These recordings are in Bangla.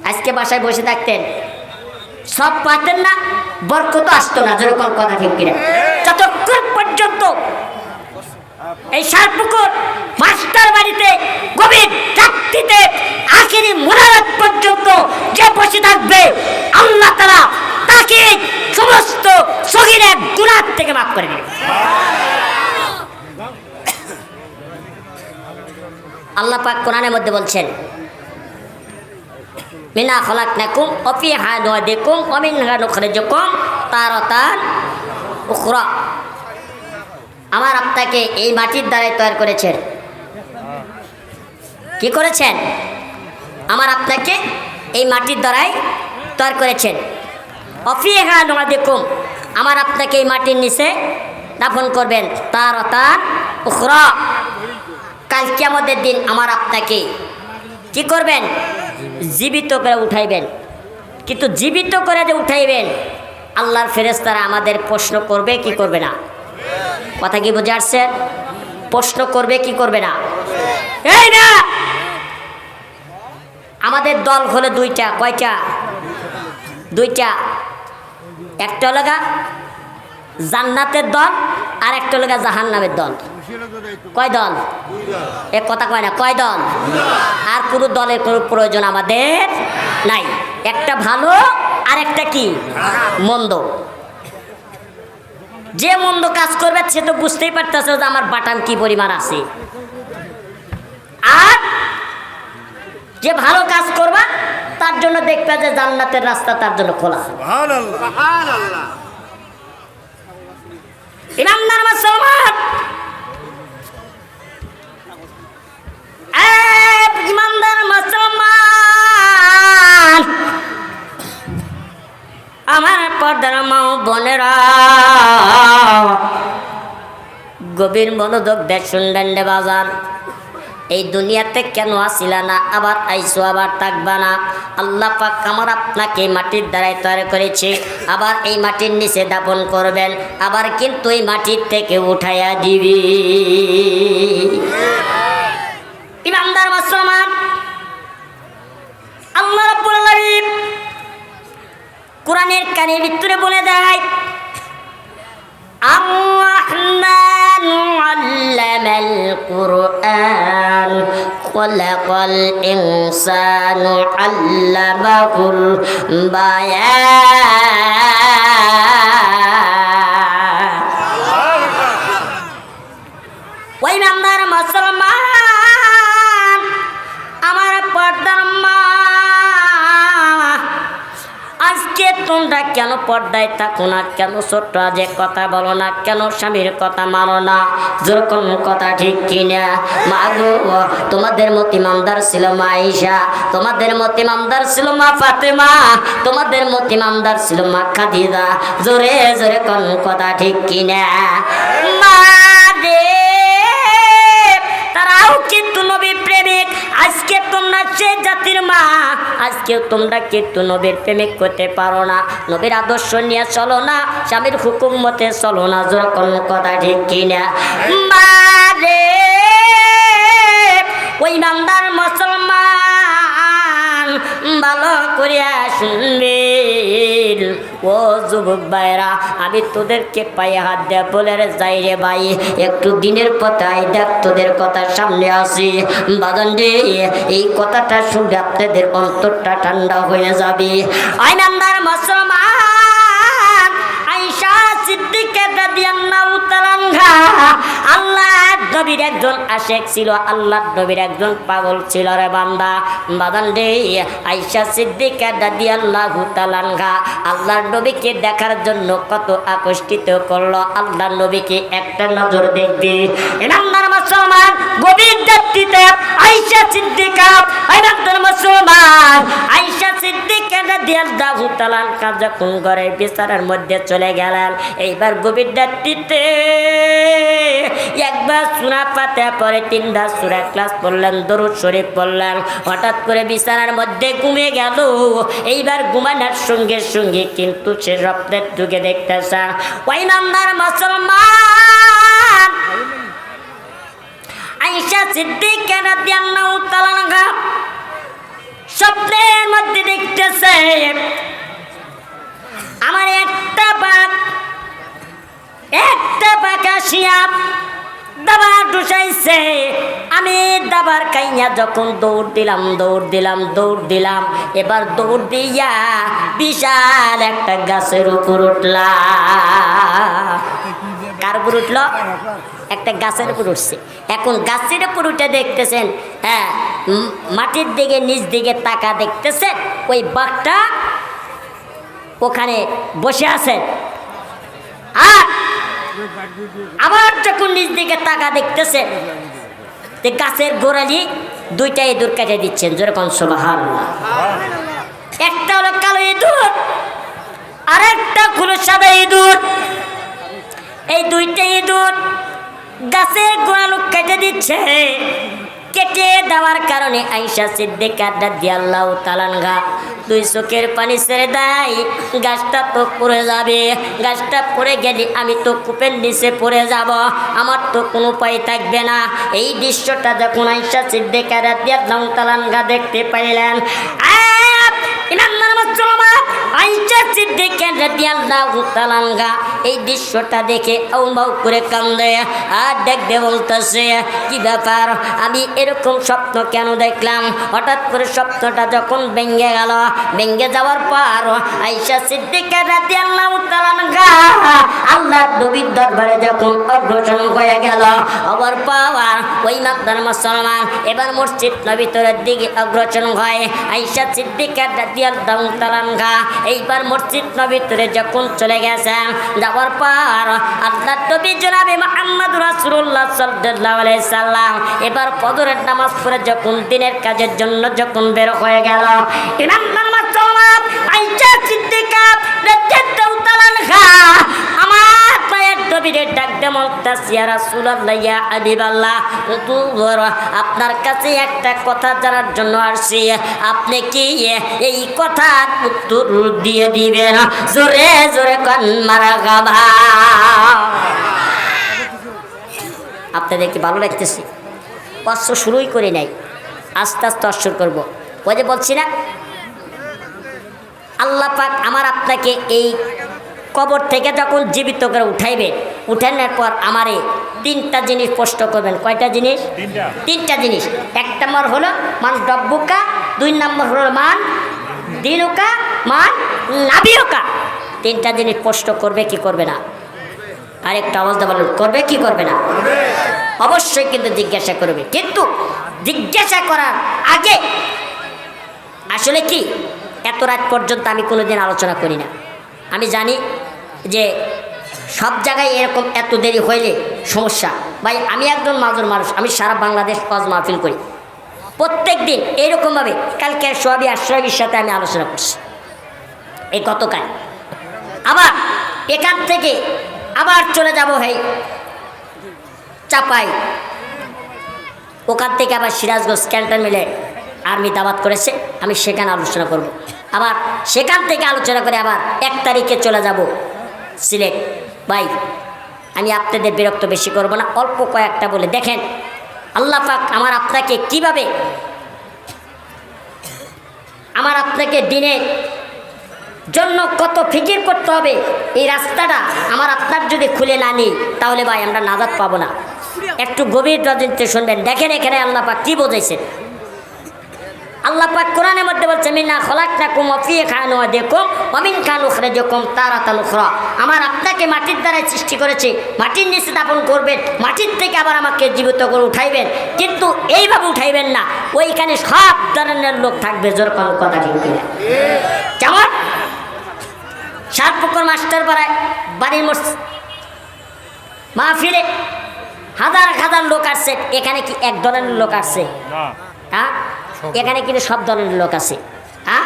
আজকে বাসায় বসে থাকতেন, সব পাতেন না, বরকত আসতো না। যেরকম কথা ঠিক কিনা? যতক্ষণ পর্যন্ত এই সারপুকুর মাস্টার বাড়িতে গভীর রাত্রিতে আখেরি মুনাজাত পর্যন্ত যে বসে থাকবে, আল্লাহ তাআলা তাকে সমস্ত সগীরা গুনাহ থেকে মাফ করে দিবেন। আল্লাহ পাক কোরআনের মধ্যে বলছেন, মিনা খলাকনাকুম ওয়া ফিহা নুইদুকুম ওয়া মিনহা নুখরিজুকুম তারাতান উখরা। আমার আপনাকে এই মাটির দ্বারাই তৈরি করেছেন। কি করেছেন? আমার আপনাকে এই মাটির দ্বারাই তৈরি করেছেন। ওয়া ফিহা নুইদুকুম, আমার আপনাকে এই মাটির নিচে দাফন করবেন। তারাতান উখরা, কাল কিয়ামতের দিন আমার আপনাকে কি করবেন? জীবিত করে উঠাইবেন। কিন্তু জীবিত করে যে উঠাইবেন, আল্লাহর ফেরেশতারা আমাদের প্রশ্ন করবে কি করবে না? কথা কি বুঝে আসছে? প্রশ্ন করবে কি করবে না? এই না, আমাদের দল হলো দুইটা। কয়টা? দুইটা। একটা লগা জান্নাতের দল, আর একটা লগা জাহান্নামের দল। কয় দল? এক কথা কয় না, কয় দল? আর কোনো দলের কোনো প্রয়োজন আমাদের নাই। একটা ভালো আর একটা কি? মন্দ। যে মন্দ কাজ করবে সে তো বুঝতেই পারতেছে যে আমার বাটাম কি পরিমাণ আছে। আর যে ভালো কাজ করবা তার জন্য দেখবে যে জান্নাতের রাস্তা তার জন্য খোলা। ইমানদার মুসলমান, ইমানদার মুসলমান, আমার পর্দার মা বোনেরা, গভীর মনোযোগ দিয়ে শুনলেন রে বাজার। এই দুনিয়াতে কেন আসিলা না, আবার আইসো, আবার থাকবা না। আল্লাহ পাক আমার আপনাকে মাটির দ্বারাই তৈরি করেছে, আবার এই মাটির নিচে দাপন করবেন, আবার কিন্তু এই মাটির থেকে উঠাইয়া দিবি। ইমানদার মুসলমান, আল্লাহ রাব্বুল আলামিন কোরআনের কানের ভিতরে বলে দেয়, আর-রাহমানু আল্লামাল কুরআন খালাকাল ইনসানু আল্লামাহুল বায়ান। ওই ইমানদার মুসলমান, আমার পর্দার মা, আজকে তোমরা কেন পর্দায় থাকো না? কেন ছোট্ট যে কথা বলো না? কেন স্বামীর কথা মানো না? যেরকম কথা ঠিক কিনা? মা গো, তোমাদের মত ইমানদার ছিল মা আয়েশা, তোমাদের মত ইমানদার ছিল মা ফাতেমা, তোমাদের মত ইমানদার ছিল মা খাদিজা। জোরে জোরে কোন কথা ঠিক কিনা? মা রে, তারাও কিন্তু নবী প্রেমিক। আজকে তোমরা সেই জাতির মা, আজকেও তোমরা কিন্তু নবীর প্রেমিক করতে পারো না, নবীর আদর্শ নিয়ে চলো না, স্বামীর হুকুম মতে চলো না। যখন কথা ঠিক কিনা? মারে ওই ইমানদার মুসলমান, ভালো করিয়া শুনবেন। ও যুবক ভাইরা, আমি তোদেরকে পায়ে হাত দিয়ে বলে যাই রে ভাই, একটু দিনের পথায় দেখ, তোদের কথা সামনে আসি বাদন রে। এই কথাটা শুনলে আপনাদের অন্তরটা ঠান্ডা হয়ে যাবে। ইমানদার মুসলমান, আয়েশা সিদ্দিকা রাদিয়াল্লাহু তাআলা আনহা আল্লাহর নবীর একজন আশিক ছিল, আল্লাহর নবীর একজন পাগল ছিল রে বান্দা। বাদান রে, আয়েশা সিদ্দিকা রাদিয়াল্লাহু তাআলা আনহা আল্লাহর নবীকে দেখার জন্য কত আকর্ষিত করলো। আল্লাহর নবীকে একটা নজর দেখবে। ইমানদার মুসলমান, গভীর রাত্রিতে আয়েশা সিদ্দিকা, ইমানদার মুসলমান, আয়েশা সিদ্দিকা রাদিয়াল্লাহু তাআলা আনহা যখন ঘরের বিছানার মধ্যে চলে গেলেন, এইবার গভীর রাত্রিতে একবার সূরা ফাতিহা পড়ে, তিনটা সূরা ক্লাস পড়লেন, দরুদ শরীফ পড়লেন, হঠাৎ করে বিছানার মধ্যে ঘুমিয়ে গেল। এইবার ঘুমানোর সঙ্গে সঙ্গে কিন্তু সে স্বপ্নের যুগে দেখতেছে। ওই ইমানদার মুসলমান, আয়েশা সিদ্দিকা রাদিয়াল্লাহু তাআলা আনহা স্বপ্নের মধ্যে হয়েছে আমার একটা পাকা শিয়াব দাবার ডুসাইছে। আমি দাবার কাইয়া যখন দৌড় দিলাম এবার দৌড় দিয়া বিশাল একটা গাছের উপর উঠলাম। কার উপর উঠলো? একটা গাছের উপর উঠছে। এখন গাছের উপর উঠে দেখতেছেন, হ্যাঁ, মাটির দিকে নিচ দিকে তাকা দেখতেছেন ওই বাঘটা ওখানে বসে আছেন। আর আবার যখন নিচ দিকে তাকা দেখতেছেন গাছের গোড়ালি দুইটা ইঁদুর কেটে দিচ্ছেন। যেরকম সুবহানাল্লাহ। একটা হলো কালো ইঁদুর আর একটা হলো সাদা ইঁদুর। এই দুইটা ইঁদুর গাছের গোড়ালি কেটে দিচ্ছে। কেটে দেওয়ার কারণে আয়েশা সিদ্দিকা রাদিয়াল্লাহু তাআলা আনহা দুই চোখের পানি ছেড়ে দেয়। গাছটা তো পড়ে যাবে, গাছটা পড়ে গেলে আমি তো কূপের নিচে পড়ে যাব, আমার তো কোনো উপায় থাকবে না। এই দৃশ্যটা যখন আয়েশা সিদ্দিকা রাদিয়াল্লাহু তাআলা আনহা দেখতে পাইলেন, আয়েশা সিদ্দিকা রাদিয়াল্লাহু তাআলা আনহা এই দৃশ্যটা দেখে আউমাউ করে কান্দে আর দেখবে বলতেছে, কি ব্যাপার, আমি এরকম স্বপ্ন কেন দেখলাম? হঠাৎ করে স্বপ্নটা যখন ভেঙে গেল, ভেঙে যাওয়ার পর আয়েশা সিদ্দিকা রাদিয়াল্লাহু তাআলা আনহা আল্লাহর নবীর দরবারে যখন অগ্রসর হয়ে গেল, আবার পাওয়ার ওই মাকদার মুসলমান এবার মসজিদ নববীর দিকে অগ্রসর হয়। আয়েশা সিদ্দিকা রাদিয়াল্লাহু তাআলা আনহা এইবার মসজিদ নববীতে যখন চলে গেছেন, যাওয়ার পর আল্লাহর নবী জনাবে মুহাম্মদ রাসূলুল্লাহ সাল্লাল্লাহু আলাইহি সাল্লাম এবার ফজরের নামাজ পড়ে যখন দিনের কাজের জন্য যখন বের হয়ে গেল, ইমাম মুসলমান আয়েশা সিদ্দিকা রাদিয়াল্লাহু তাআলা আনহা আমার পায়ের নবীরে ডাক দিয়ে বলতেছে, ইয়া রাসূলুল্লাহ, ইয়া হাবিবাল্লাহ, আপনার কাছে একটা কথা জানার জন্য আসছি, আপনি কি এই কথার উত্তর দিয়ে দিবেন? জোরে জোরে কোন মারহাবা। আপনাদের কি ভালো লাগতেছে? অস্ত্র শুরুই করে নাই, আস্তে আস্তে অস্ত্র করবো। ওই যে বলছি না, আল্লাহ পাক আমার আপনাকে এই কবর থেকে যখন জীবিত করে উঠাইবে, উঠানোর পর আমারে তিনটা জিনিস প্রশ্ন করবেন। কয়টা জিনিস? তিনটা জিনিস। এক নম্বর হলো মান রব্বুকা, দুই নম্বর হলো মান দিনুকা, মান নাবিয়ুকা। তিনটা জিনিস প্রশ্ন করবে কি করবে না? আরেকটা অবস্থা বলুন, করবে কি করবে না? অবশ্যই কিন্তু জিজ্ঞাসা করবে, কিন্তু জিজ্ঞাসা করার আগে আসলে কি এত রাত পর্যন্ত আমি কোনোদিন আলোচনা করি না। আমি জানি যে সব জায়গায় এরকম এত দেরি হইলে সমস্যা। ভাই, আমি একজন মাজুর মানুষ, আমি সারা বাংলাদেশ ওয়াজ মাহফিল করি প্রত্যেক দিন এইরকমভাবে। কালকে সোহাবি আশরাফির সাথে আমি আলোচনা করছি, এই গতকাল। আবার এখান থেকে আবার চলে যাব ভাই চাপাই, ওখান থেকে আবার সিরাজগঞ্জ ক্যান্টনমেন্টে আর্মি দাওয়াত করেছে, আমি সেখানে আলোচনা করব। আবার সেখান থেকে আলোচনা করে আবার 1 তারিখে চলে যাব সিলেট। ভাই, আমি আপনাদের বিরক্ত বেশি করব না, অল্প কয়েকটা বলে দেখেন আল্লাহ পাক আমার আপনাকে কিভাবে, আমার আপনাকে দিনের জন্য কত ফিকির করতে হবে। এই রাস্তাটা আমার আপনার যদি খুলে না নিই তাহলে ভাই আমরা নাজাত পাবো না। একটু গভীর নজরে শুনবেন, দেখেন এখানে আল্লাহ পাক কি বোঝাইছেন। আল্লাহ পাক কোরআনের মধ্যে বলছে, মিন্না খলাকনাকুম ওয়া ফীহা নুইদুকুম ওয়া মিনহা নুখরিজুকুম তারাতান উখরা। আমার আপনাকে মাটির দ্বারাই সৃষ্টি করেছে, মাটির নিচে দাপন করবেন, মাটির থেকে আবার আমাকে জীবিত করে উঠাইবেন, কিন্তু এইভাবে উঠাইবেন না, ওইখানে সব ধরনের লোক থাকবে। জোর কোন কথা ঠিক কিনা? যেমন শাহপুকুর মাস্টার পাড়ায় বাড়ির মাহফিলে হাজার হাজার লোক আসছে, এখানে কি এক ধরনের লোক আসছে? হ্যাঁ, এখানে কিন্তু সব ধরনের লোক আছে। হ্যাঁ,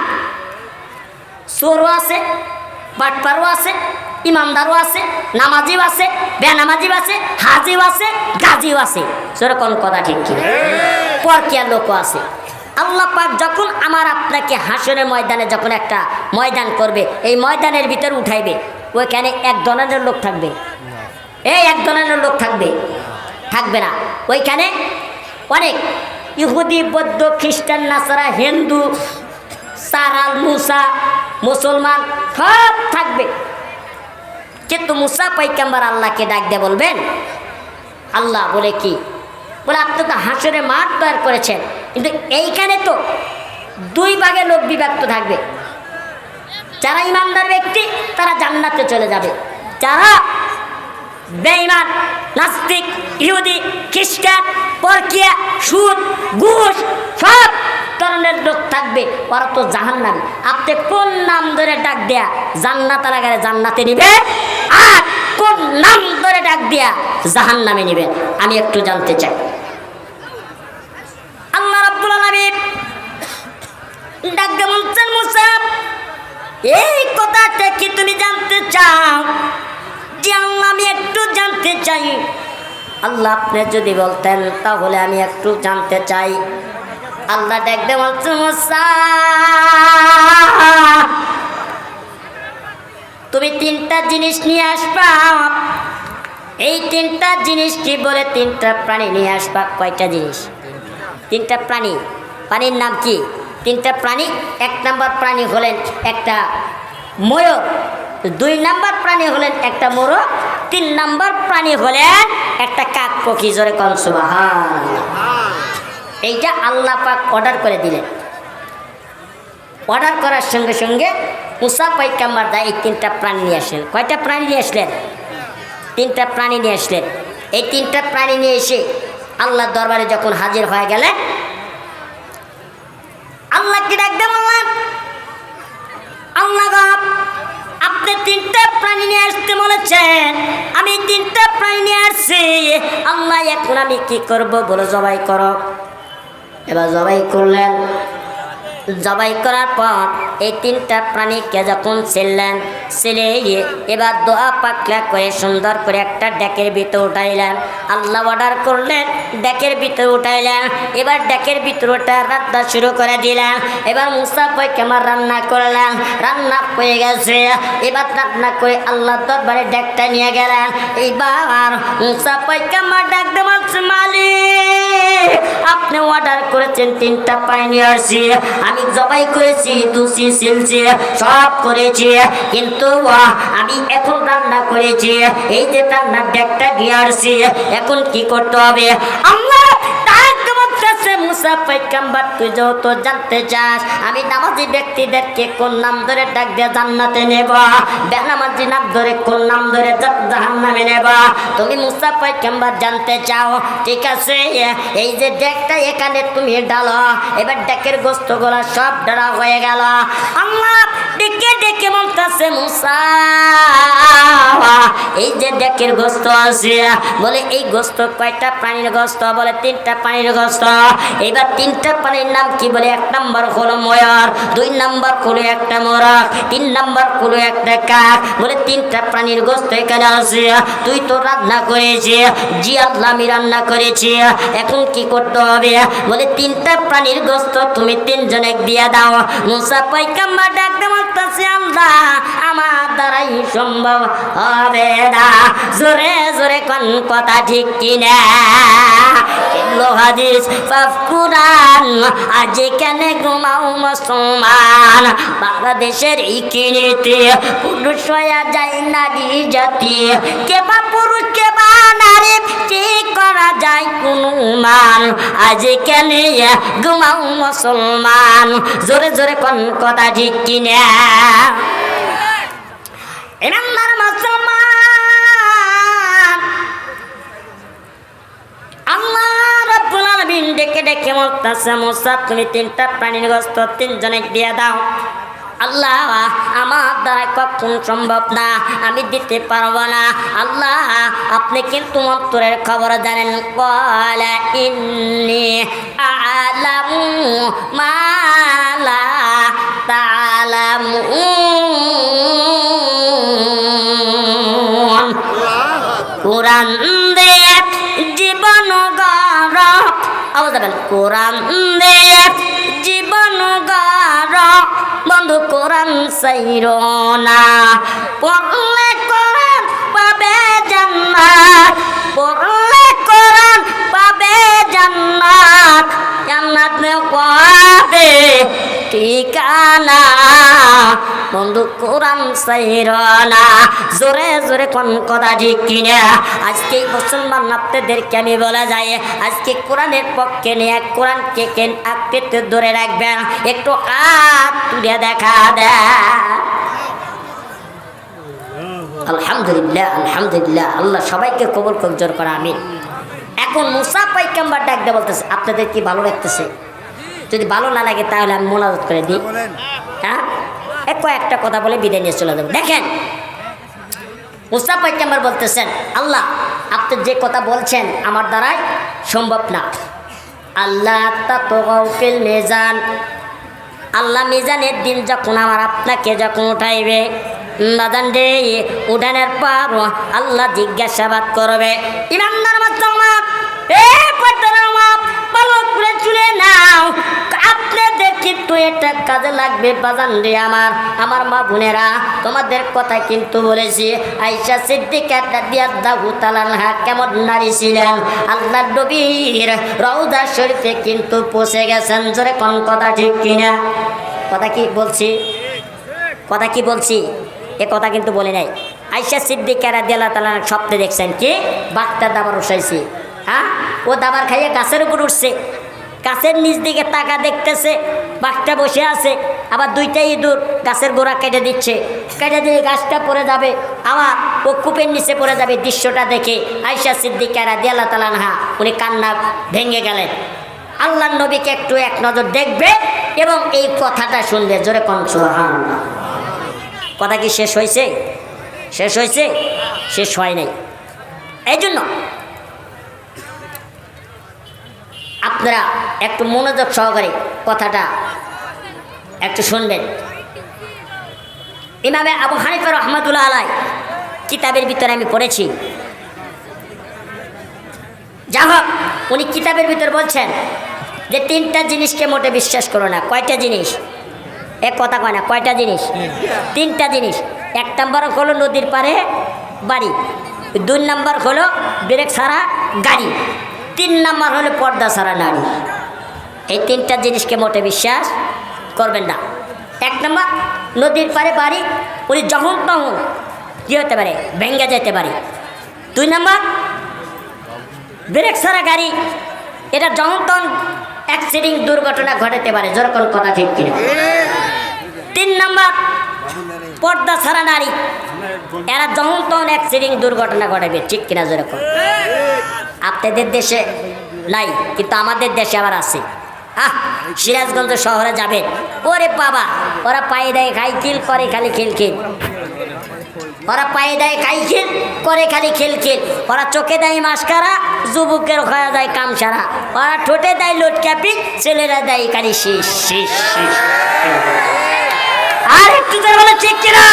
চোরও আছে, বাটপারও আছে, ইমানদারও আছে, নামাজিও আছে, বেনামাজিও আছে, হাজিও আছে, গাজিও আছে। সেরকম কথা ঠিক কি? পরকিয়ার লোকও আছে। আল্লাহ পাক যখন আমার আপনাকে হাসরের ময়দানে যখন একটা ময়দান করবে, এই ময়দানের ভিতরে উঠাইবে, ওইখানে এক ধরনের লোক থাকবে? এই এক ধরনের লোক থাকবে? থাকবে না। ওইখানে অনেক ইহুদি, বৌদ্ধ, খ্রিস্টান, নাসারা, হিন্দু, সারাল মুসা মুসলমান সব থাকবে, কিন্তু মুসা পয়গম্বর আল্লাহকে ডাক দিয়ে বলবেন, আল্লাহ বলে কি বলে আপনি তো হাসরে মাঠ তৈরি করেছেন, কিন্তু এইখানে তো দুই ভাগে লোক বিভক্ত থাকবে। যারা ইমানদার ব্যক্তি তারা জান্নাতে চলে যাবে, যারা বেঈমান নাস্তিক ইহুদি খ্রিস্টান পরকিয়া সুদ ঘুষ সব ধরনের লোক থাকবে, ওরা তো জাহান্নামী। আপনি কোন নাম ধরে ডাক দেয়া জান্নাত লাগালে জান্নাতে নিবে, আর কোন নাম ধরে ডাক দেয়া জাহান্নামে নিবে? আমি একটু জানতে চাই। আল্লাহ রাব্বুল আলামিন ডাক দিয়ে বলছেন, মুসা এই কথাটা কি তুমি জানতে চাও? যে আল্লাহ আমি একটু জানতে চাই। আল্লাহ আপনি যদি বলতেন তাহলে আমি একটু জানতে চাই। আল্লাহ দেখবে বলছে, মুসা তুমি তিনটা জিনিস নিয়ে আসবা। এই তিনটা জিনিস কি বলে? তিনটা প্রাণী নিয়ে আসবা। কয়টা জিনিস? তিনটা প্রাণী। প্রাণীর নাম কি? তিনটা প্রাণী। এক নাম্বার প্রাণী হলেন একটা ময়ূর, দুই নাম্বার প্রাণী হলেন একটা মোরগ, তিন নাম্বার প্রাণী হলেন একটা কাক পক্ষী। জোরে কোন সুবহানাল্লাহ। এইটা আল্লাহ পাক অর্ডার করে দিলেন। অর্ডার করার সঙ্গে সঙ্গে মুসা পয়গম্বর দা এই তিনটা প্রাণী নিয়ে আসলেন। কয়টা প্রাণী নিয়ে আসলেন? তিনটা প্রাণী নিয়ে আসলেন। এই তিনটা প্রাণী নিয়ে এসে আল্লাহর দরবারে যখন হাজির হয়ে গেলেন, আল্লাহ কি ডাকতে বললেন, আল্লাহ আপনি তিনটা প্রাণী নিয়ে আসতে বলেছেন, আমি তিনটা প্রাণী নিয়ে আসছি। আল্লাহ এখন আমি কি করব? বলে জবাই করো। এবার জবাই করলেন। জবাই করার পর এই তিনটা প্রাণীকে যখন ছিললেন, ছিলে এবার দোয়া পাকলা করে সুন্দর করে একটা ডেকের ভিতর উঠাইলেন। আল্লাহ অর্ডার করলেন, ডেকের ভিতর উঠাইলেন। এবার ডেকের ভিতর উঠে রান্না শুরু করে দিলেন। এবার মুসা পয়গম্বর রান্না করলেন। রান্না হয়ে গেছে, এবার রান্না করে আল্লাহ দরবারে ডেকটা নিয়ে গেলেন। এইবার মুসা পয়গম্বর ডাক দিয়ে বলছে, মালিক আপনি অর্ডার করেছেন তিনটা প্রাণী নিয়ে আসছি, আমি জবাই করেছি, দুষি সিলছি, সব করেছি, কিন্তু আমি এখন রান্না করেছি, এই যে রান্নার ডেকটা দিয়ে আসছি, এখন কি করতে হবে? আল্লাহ মুসা পয়গম্বর তুই যত জানতে চাস আমি নামাজি ব্যক্তিদেরকে কোন নাম ধরে ডাক দিয়ে জান্নাতে নেব, বেনামাজি নাম ধরে কোন নাম ধরে জাহান্নামে নেব, তুমি মুসা পয়গম্বর জানতে চাও? ঠিক আছে, এই যে ডেকটা এখানে তুমি ডালো। এবার ডেকের গোস্তগুলো সব ডালা হয়ে গেল। আল্লাহ ডেকে ডেকে বলতেছে, মুসা এই যে ডেকের গোস্ত আছে, বলে এই গোস্ত কয়টা প্রাণীর গোস্ত? বলে তিনটা প্রাণীর গোস্ত। এবার তিনটা প্রাণীর নাম কি? বলে এক নাম্বার হলো ময়ূর, দুই নাম্বার হলো একটা মোরগ, তিন নাম্বার হলো একটা কাক। বলে তিনটা প্রাণীর গোস্ত এখানে আছে, তুই তো রান্না করেছি। জি আল্লাহ আমি রান্না করেছি, এখন কি করতে হবে? বলে তিনটা প্রাণীর গোস্ত তুমি তিনজনে দিয়ে দাও। মুসা পয়গম্বর ডাকতে বলতেছে, আল্লাহ আমার দ্বারাই সম্ভব হবে না। জোরে জোরে কোন কথা ঠিক কিনা? হাদিস কুরআন আজ কেন ঘুমাও মুসলমান, বাংলাদেশের এই কিনেতে পুরুষ হয়ে যায় নারী জাতি, কে বা পুরুষ কে বা নারী ঠিক করা যায় কোন মান, আজ কেন ঘুমাও মুসলমান। জোরে জোরে কোন কথা ঠিক কিনা? ইমানদার মুসলমান, আল্লাহ রাব্বুল আলামিন ডেকে ডেকে বলতেছে, মুসা তুমি তিনটা প্রাণীর গোস্ত তিনজনে দিয়ে দাও। আল্লাহ আমার দ্বারা কখন সম্ভব না, আমি দিতে পারবো না। আল্লাহ আপনি কিন্তু অন্তরের খবর জানেন। ক্বালা ইন্নী আ'লামু মা লা তা'লামুন। কোরআন দিয়ে জীবন গড়, কোরআন দিয়ে জীবন গড়, বন্ধু কোরআন সাইরো না। পড়লে কোরআন পাবে জান্নাত, পড়লে কোরআন পাবে জান্নাত, জান্নাত পাবে ঠিকানা বন্ধু কোরআন সাইরানা জোরে জোরে কোন কথা ঠিক কিনা আজকে মুসলমান আপনাদেরকে আমি বলা যায় আজকে কোরআনের পক্ষে নিয়ে কোরআনকে কেন আঁকড়ে ধরে রাখবেন একটু হাত তুলে দেখা দেয় আলহামদুলিল্লাহ আলহামদুলিল্লাহ আল্লাহ সবাইকে কবুল করে জোর করা আমিন এখন মুসা পয়গম্বর ডাক দিয়ে বলতেছে আপনাদের কি ভালো লাগতেছে যদি ভালো না লাগে তাহলে আমি মোনাজাত করে দিই হ্যাঁ কয়েকটা কথা বলে বিদায় নিয়ে চলে যাবো দেখেন মুসা পয়গম্বর বলতেছেন আল্লাহ আপনি যে কথা বলছেন আমার দ্বারাই সম্ভব না আল্লাহ তাতগাউফিল মিজান আল্লাহ মিজানের দিন যখন আমার আপনাকে যখন উঠাইবে বাজান রে উঠানের পর আল্লাহ জিজ্ঞাসাবাদ করবে ইমানদার মুসলমান ভালো করে চলে নাও আপনাদের কিন্তু এটা কাজে লাগবে বাজান রে আমার মা বোনেরা তোমাদের কথা কিন্তু বলেছি আয়েশা সিদ্দিকা রাদিয়াল্লাহু তাআলা আনহা কেমন নারী ছিলেন আল্লাহর নবীর রওজা শরীফে কিন্তু পৌঁছে গেছেন জোরে কোন কথা ঠিক কিনা কথা কি বলছি এ কথা কিন্তু বলে নাই আয়েশা সিদ্দিকা রাদিয়াল্লাহু তাআলা স্বপ্নে দেখছেন কি বাঘটা দাবার উঠাইছে হ্যাঁ ও দাবার খাইয়ে গাছের উপর উঠছে গাছের নিচ দিকে তাকা দেখতেছে বাঘটা বসে আছে আবার দুইটাই ইঁদুর গাছের গোড়া কেটে দিচ্ছে কেটে দিয়ে গাছটা পড়ে যাবে আবার ও কূপের নিচে পড়ে যাবে দৃশ্যটা দেখে আয়েশা সিদ্দিকা রাদিয়াল্লাহু তাআলা আনহা উনি কান্না ভেঙে গেলেন আল্লাহর নবীকে একটু এক নজর দেখবে এবং এই কথাটা শুনবে জোরে কোন সুবহানাল্লাহ কথা কি শেষ হয়েছে শেষ হয় নাই এই জন্য আপনারা একটু মনোযোগ সহকারে কথাটা একটু শুনবেন ইমামে আবু হানিফা রাহমাতুল্লাহ আলাইহি কিতাবের ভিতরে আমি পড়েছি যা হোক উনি কিতাবের ভিতর বলছেন যে তিনটা জিনিসকে মোটে বিশ্বাস করো না কয়টা জিনিস এক কথা কয় না কয়টা জিনিস তিনটা জিনিস এক নম্বর হলো নদীর পাড়ে বাড়ি দুই নম্বর হলো ব্রেক ছাড়া গাড়ি তিন নম্বর হলো পর্দা ছাড়া নারী এই তিনটা জিনিসকে মোটে বিশ্বাস করবেন না এক নম্বর নদীর পাড়ে বাড়ি উনি যখন তখন কী হতে পারে ভেঙে যেতে পারে দুই নম্বর ব্রেক ছাড়া গাড়ি এটা যখন তখন অ্যাক্সিডেন্ট দুর্ঘটনা ঘটাতে পারে যেরকম কথা ঠিক কিনা তিন নম্বর পর্দা ছাড়া নারী এরা যখন তখন অ্যাক্সিডেন্ট দুর্ঘটনা ঘটাবে ঠিক কিনা যেরকম আপনাদের দেশে নাই কিন্তু আমাদের দেশে আবার আছে সিরাজগঞ্জ শহরে যাবেন ওরে বাবা ওরা পায়ে দেয় খাইখিল করে খালি খিলখিল ওরা পায়ে দেয় খাইখিল করে খালি খিলখিল ওরা চোখে দেয় মাস্কারা যুবকের হয়ে যায় কামসারা ওরা ঠোঁটে দেয় লোটক্যাপি ছেলেরা দেয় খালি শীষ শীষ শীষ আর একটু বলে ঠিক কিনা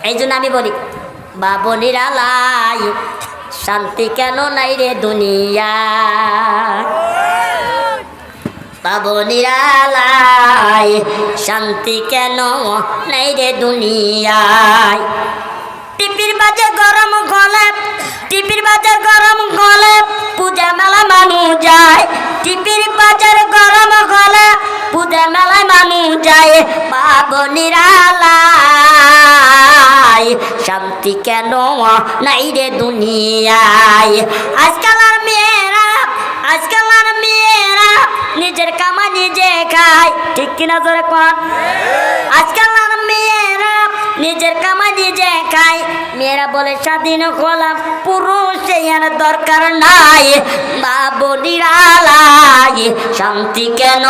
এই জন্য আমি বলি বাবনিরা লাই শান্তি কেন নাই রে দুনিয়া বাবনিরা লাই শান্তি কেন নাই রে দুনিয়ায় টিপির বাজে গরম গলে পূজা মেলা মানুষ যায় টিপির বাজার গরম গলে পূজা মেলায় মানুষ যায় বাবনিরা লাই শান্তি কেন নাই রে দুনিয়ায় আজকাল আর মেয়েরা নিজের কামা নিজে খায় ঠিক কিনা জোরে কোন আজকাল আর মেয়েরা নিজের কামা নিজে খায় মেয়েরা বলে স্বাধীন হলাম পুরুষ এর দরকার নাই বাবনিরা লাই শান্তি কেন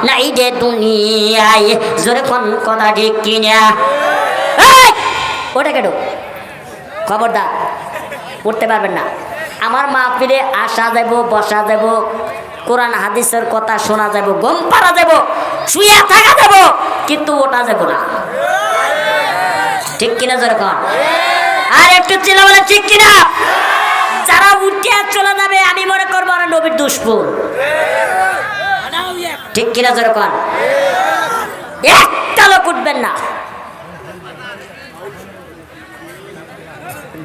নাই রে দুনিয়ায় জোরে কোন কথা ঠিক কিনা ওটা কেন খবরদার পড়তে পারবেন না আমার মাহফিলে আসা যাব বসা যাব কোরআন হাদিসের কথা শোনা যাব গম পাড়া যাব শুয়ে থাকা যাব কিন্তু ওটা যাব না ঠিক কিনা যেরকম আর একটু চিনা বলে ঠিক কিনা যারা উঠে চলে যাবে আমি মনে করবো ওরা নবীর দুশমন ঠিক কিনা যেরকম একটা লোক উঠবেন না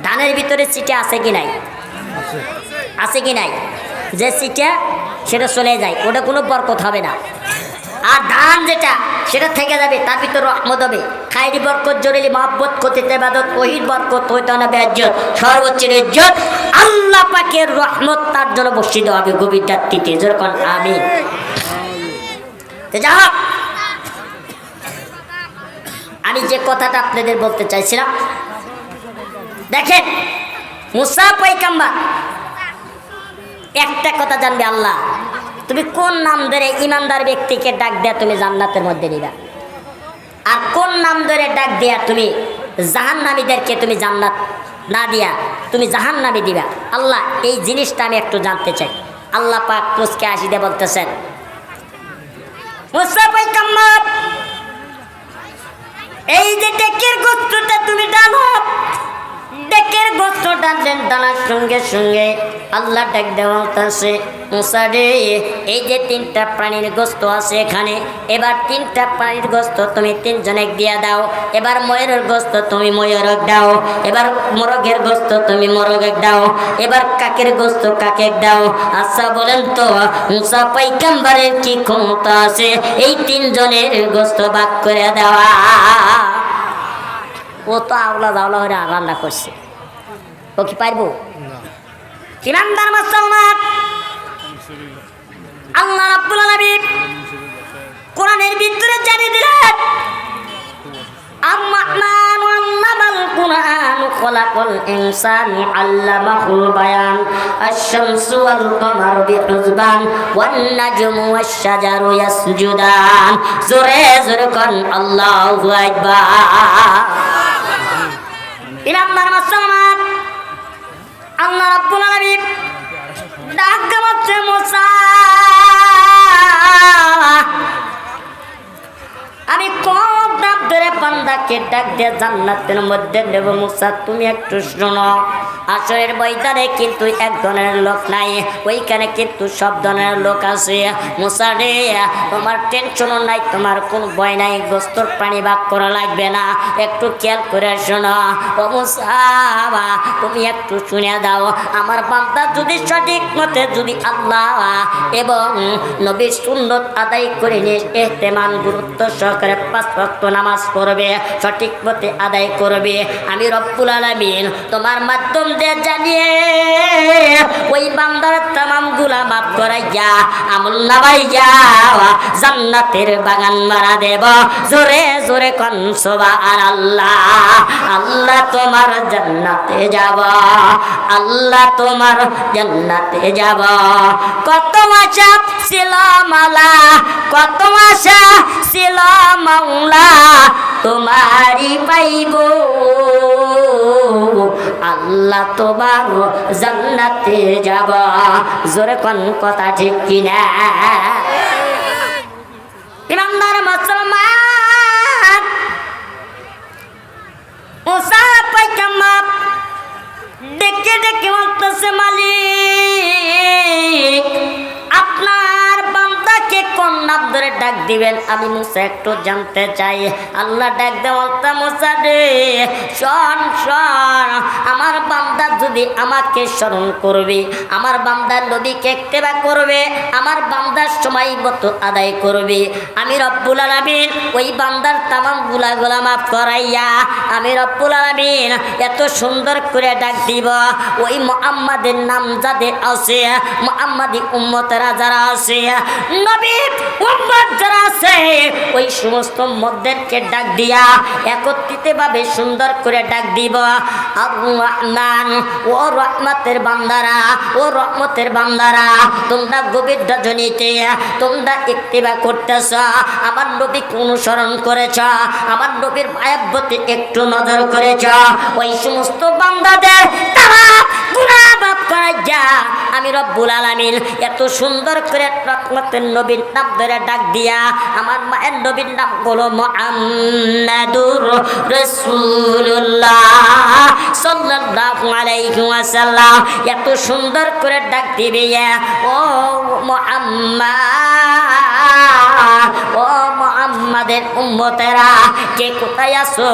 ধানের ভিতরে চিঠি আছে কি নাই যে চিঠি সেটা চলে যায়, ওটা কোনো বরকত হবে না। আর ধান যেটা সেটা থেকে যাবে, তার ভিতর রহমত হবে। খাইরি বরকত, জরুরি মহব্বত, কতিতে ইবাদত, ওহির বরকত, হইতানা বেজ্জত, সর্বোচ্চের ইজ্জত আল্লাহ পাকের রহমত তার জন্য বর্ষিত হবে গভীর রাত্রিতে। যেরকম আমিন। যা হোক, আমি যে কথাটা আপনাদের বলতে চাইছিলাম, দেখেন মুসা পয়গম্বর একটা কথা জানবে, আল্লাহ তুমি কোন নাম ধরে ইমানদার ব্যক্তিকে ডাক দেয়া তুমি জান্নাতের মধ্যে নিবা, আর কোন নাম ধরে ডাক দেয়া তুমি জাহান্নামীদেরকে তুমি জান্নাত না দিয়া তুমি জাহান্নামে দিবা। আল্লাহ এই জিনিসটা আমি একটু জানতে চাই। আল্লাহ পাক মুসকে হাসি দিয়ে বলতেছেন, মুসা পয়গম্বর এই যে ডেকের গোস্তটা তুমি ডালো, ডেকের গোস্ত ডাললেন, ডালার সঙ্গে সঙ্গে আল্লাহ ডাক দেওয়াছে, মুসা রে এই যে 3টা প্রাণীর গোস্ত আছে এখানে, এবার 3টা প্রাণীর গোস্ত তুমি 3 জনে দিয়ে দাও। এবার ময়ূরের গোস্ত তুমি ময়ূরক দাও, এবার মোরগের গোস্ত তুমি মোরগের দাও, এবার কাকের গোস্ত কাকে দাও। আচ্ছা বলেন তো মুসা পয়গম্বরের কি ক্ষমতা আছে এই 3 জনের গোস্ত ভাগ করে দেওয়া? ও তো আওলা জাওলা হয়ে রান্না করছে, ও কি পারবো? ইমানদার মুসলমান, আল্লাহ রাব্বুল আলামিন কোরআনের ভিতরে জানিয়ে দিলেন, আর-রাহমান আল্লামাল কুরআন খালাকাল ইনসানা আল্লামাহুল বায়ান, আশ-শামসু ওয়াল কামারু বিহুসবান, ওয়ান নাজমু ওয়াশ-শাজারু ইয়াসজুদান। জোরে জোরে কোন আল্লাহু আকবার। ইমানদার মুসলমান, আল্লাহ রাব্বুল আলামিন ডাক দেওয়াচ্ছে, মুসা আমি কোন নাম ধরে বান্দাকে ডাক দিয়ে জান্নাতের মধ্যে নেব। মুসা তুমি একটু শোনো, আসরের ময়দানে কিন্তু এক ধরনের লোক নাই, ওইখানে কিন্তু সব ধরনের লোক আছে। মুসা রে তোমার টেনশনও নাই, তোমার কোনো ভয় নাই, গোস্তর প্রাণী ভাগ করা লাগবে না। একটু খেয়াল করে শোনো ও মুসা, তুমি একটু শুনে দাও, আমার বান্দা যদি সঠিক মতে যদি আল্লাহ এবং নবীর সুন্নত আদায় করে নিয়ে ইহতেমাম গুরুত্ব সহকারে 5 ওয়াক্ত নামাজ পড়বে, সঠিক মতে আদায় করবে, আমি রব্বুল আলামিন তোমার মাধ্যম দিয়ে জানিয়ে ওই বান্দার তামাম গুনাহ মাফ করাইয়া আমল নামাইয়া জান্নাতের বাগান বানা দেব। জোরে জোরে কোন সুবহানাল্লাহ। আল্লাহ তোমার জান্নাতে যাব, আল্লাহ তোমার জান্নাতে যাব। কত আশা ছিল মালা, কত আশা ছিল মাওলা, তোমারই পাইব আল্লাহ তোমার জান্নাতে যাব। জোরে কোন কথা ঠিক কিনা? ইমানদার মুসলমান, মুসা পয়গম্বর ডেকে ডেকে বলতেছে, মালিক আপনার বান্দাকে কোন নাম ধরে ডাক দিবেন আমি মুসা একটু জানতে চাই। আল্লাহ ডাক দে বলতে, মুসা রে শোন শোন, আমার বান্দা যদি আমাকে স্মরণ করবে, আমার বান্দার নবীকে ইত্তেবা করবে, আমার বান্দার সময় মতো আদায় করবে, আমি রব্বুল আলামিন ওই বান্দার তামাম গুনাহগুলো মাফ করাইয়া আমি রব্বুল আলামিন এত সুন্দর করে ডাক দিব। ওই মুহাম্মাদের নাম যাদের আছে, মুহাম্মাদি উম্মতেরা যারা আছে, নবী উম্মত যারা আছে, ওই সমস্ত উম্মতদেরকে ডাক দিয়া একত্রিত ভাবে সুন্দর করে ডাক দিব, আর-রাহমান ও রহমতের বান্দারা, ও রহমতের বান্দারা, তোমরা গভীর রজনীতে তোমরা ইত্তেবা করতেছ, আমার নবীকে অনুসরণ করেছ, আমার নবীর মায়াবতে একটু নজর করেছ, ওই সমস্ত বান্দাদের তারা গুনাহ মাফ করাইয়া আমি রব্বুল আলামিন এত সুন্দর করে রহমতের নবীর নাম ধরে ডাক দিয়া, আমার মায়ের নবীর নাম হলো মুহাম্মাদুর রাসূলুল্লাহ সাল্লাল্লাহু আলাইহি ওয়াসাল্লাম, এত সুন্দর করে ডাক দিবে, ও মুহাম্মদ, ও মুহাম্মাদের উম্মতেরা কে কোথায় আসো,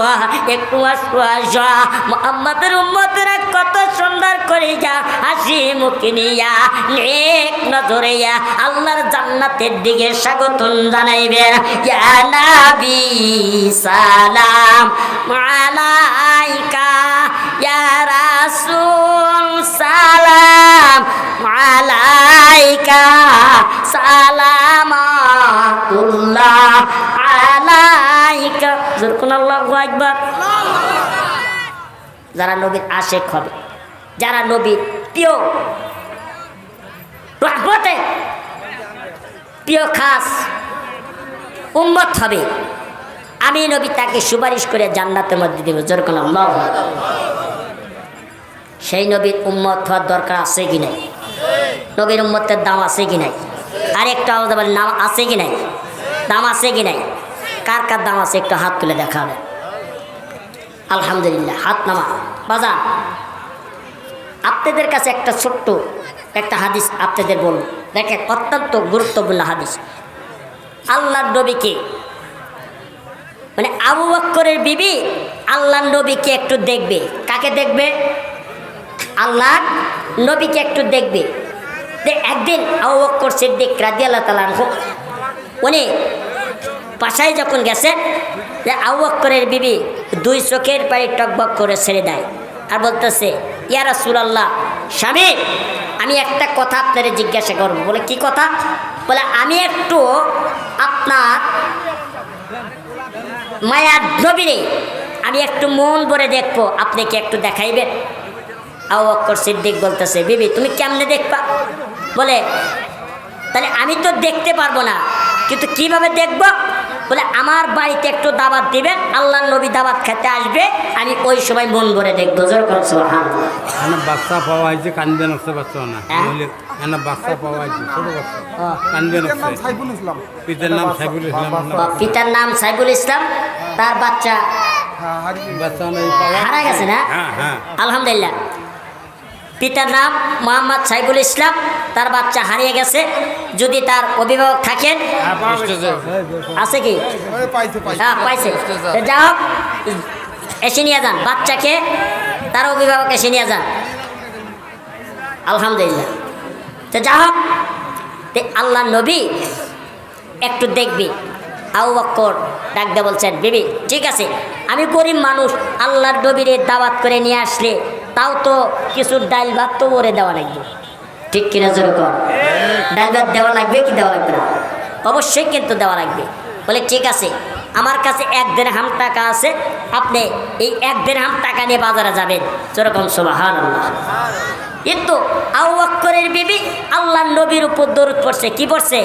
একটু আসো আসো। মুহাম্মাদের উম্মতেরা কত সুন্দর সুন্দর করে যা হাসি মুখ নিয়া নেক নজরে আল্লাহর জান্নাতের দিকে স্বাগতম জানাইবেন। ইয়া নবী সালাম আলাইকা, ইয়া রাসূল সালাম আলাইকা, সালামাতুল্লাহ আলাইকা। যখন আল্লাহু আকবার। যারা নবীর আশেক হবে, যারা নবীর প্রিয় রহমতে প্রিয় খাস উম্মত হবে, আমি নবী তাকে সুপারিশ করে জান্নাতের মধ্যে দেব। যেরকম আল্লাহ, সেই নবীর উম্মত হওয়ার দরকার আছে কি নাই? নবীর উম্মতের দাম আছে কি নাই? আরেকটা আলাদা বলে নাম আছে কি নাই? দাম আছে কি নাই? কার কার দাম আছে একটু হাত তুলে দেখাবে। আলহামদুলিল্লাহ, হাত নামা। বাজান, আপনাদের কাছে একটা ছোট্ট একটা হাদিস আপনাদের বলুন, দেখেন অত্যন্ত গুরুত্বপূর্ণ হাদিস। আল্লাহর নবীকে মানে আবু বকরের বিবি আল্লাহর নবীকে একটু দেখবে। কাকে দেখবে? আল্লাহর নবীকে একটু দেখবে। একদিন আবু বকর সিদ্দিক রাদিয়াল্লাহু তাআলা আনহু উনি বাসায় যখন গেছেন, যে আবু বকরের বিবি দুই চোখের পানি টকবক করে ছেড়ে দেয় আর বলতেছে, ইয়া রাসূলুল্লাহ, স্বামী আমি একটা কথা আপনারে জিজ্ঞাসা করব। বলে কি কথা? বলে আমি একটু আপনার মায়ার নবীরে আমি একটু মন ভরে দেখবো, আপনি কি একটু দেখাইবেন? আবু বকর সিদ্দিক বলতেছে, বিবি তুমি কেমনে দেখবা? বলে তাহলে আমি তো দেখতে পারবো না, কিন্তু কিভাবে দেখব? বলে আমার বাড়িতে একটু দাওয়াত দিবেন, আল্লাহর নবী দাওয়াত খেতে আসবে, আমি ওই সময় মন ভরে দেখবো। সুবহানাল্লাহ। বাচ্চা পাওয়া হয়েছে, কান্দে নকশে বাচ্চা না বাচ্চা পাওয়া হয়েছে, ছোট বাচ্চা কান্দে নকশে। পিতার নাম সাইফুল ইসলাম। পিতার নাম সাইফুল ইসলাম, তার বাচ্চা হারা গেছে না? আলহামদুলিল্লাহ। পিতার নাম মোহাম্মদ সাইফুল ইসলাম, তার বাচ্চা হারিয়ে গেছে। যদি তার অভিভাবক থাকেন, আছে কি? হ্যাঁ পাইছে। যা হোক, এসে নিয়ে যান বাচ্চাকে, তার অভিভাবক এসে নিয়ে যান। আলহামদুলিল্লাহ। তো যা হোক, আল্লাহ নবী একটু দেখবি। আবু বকর ডাক দিয়ে বলছেন, বিবি ঠিক আছে, আমি গরিব মানুষ, আল্লাহর নবীরে দাওয়াত করে নিয়ে আসলে তাও তো কিছু ডাল ভাত তো ওরে দেওয়া লাগবে, ঠিক কিনা? যেরকম ডাল ভাত দেওয়া লাগবে কি দেওয়া লাগবে না? অবশ্যই কিন্তু দেওয়া লাগবে। বলে ঠিক আছে, আমার কাছে 1 দিরহাম টাকা আছে, আপনি এই 1 দিরহাম টাকা নিয়ে বাজারে যাবেন। যেরকম সুবহানাল্লাহ। কিন্তু আবু বকরের বিবি আল্লাহর নবীর উপর দরুদ পড়ছে। কি পড়ছে?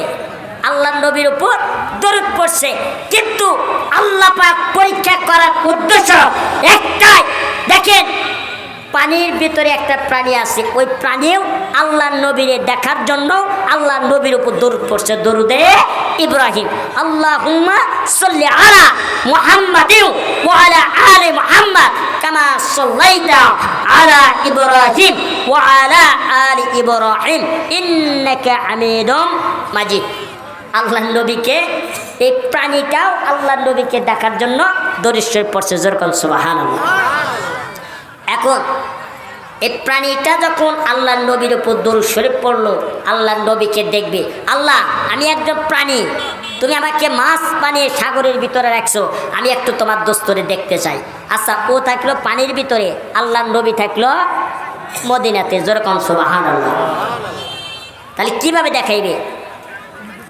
আল্লাহর নবীর উপর দরুদ পড়ছে। কিন্তু আল্লাহ পাক পরীক্ষা করার উদ্দেশ্য একটাই। দেখেন, পানির ভিতরে একটা প্রাণী আছে, ওই প্রাণীও আল্লাহর নবীরে দেখার জন্য আল্লাহর নবীর উপর দরুদ পড়ছে। দরুদে ইব্রাহিম, আল্লাহুম্মা সাল্লি আলা মুহাম্মাদিন ওয়া আলা আলি মুহাম্মাদ কামা সাল্লাইতা আলা ইব্রাহিম ওয়া আলা আলি ইব্রাহিম ইন্নাকা হামিদুম মাজিদ। আল্লাহর নবীকে, এই প্রাণীটাও আল্লাহর নবীকে দেখার জন্য দরুদ শরীফ পড়ছে। যেরকম সুবহানাল্লাহ। এখন এই প্রাণীটা যখন আল্লাহর নবীর উপর দরুদ শরীফ পড়লো, আল্লাহর নবীকে দেখবে। আল্লাহ, আমি একজন প্রাণী, তুমি আমাকে মাছ বানিয়ে সাগরের ভিতরে রাখছো, আমি একটু তোমার দোস্তরে দেখতে চাই। আচ্ছা, ও থাকলো পানির ভিতরে, আল্লাহর নবী থাকলো মদিনাতে। যেরকম সুবহানাল্লাহ। তাহলে কিভাবে দেখাইবে?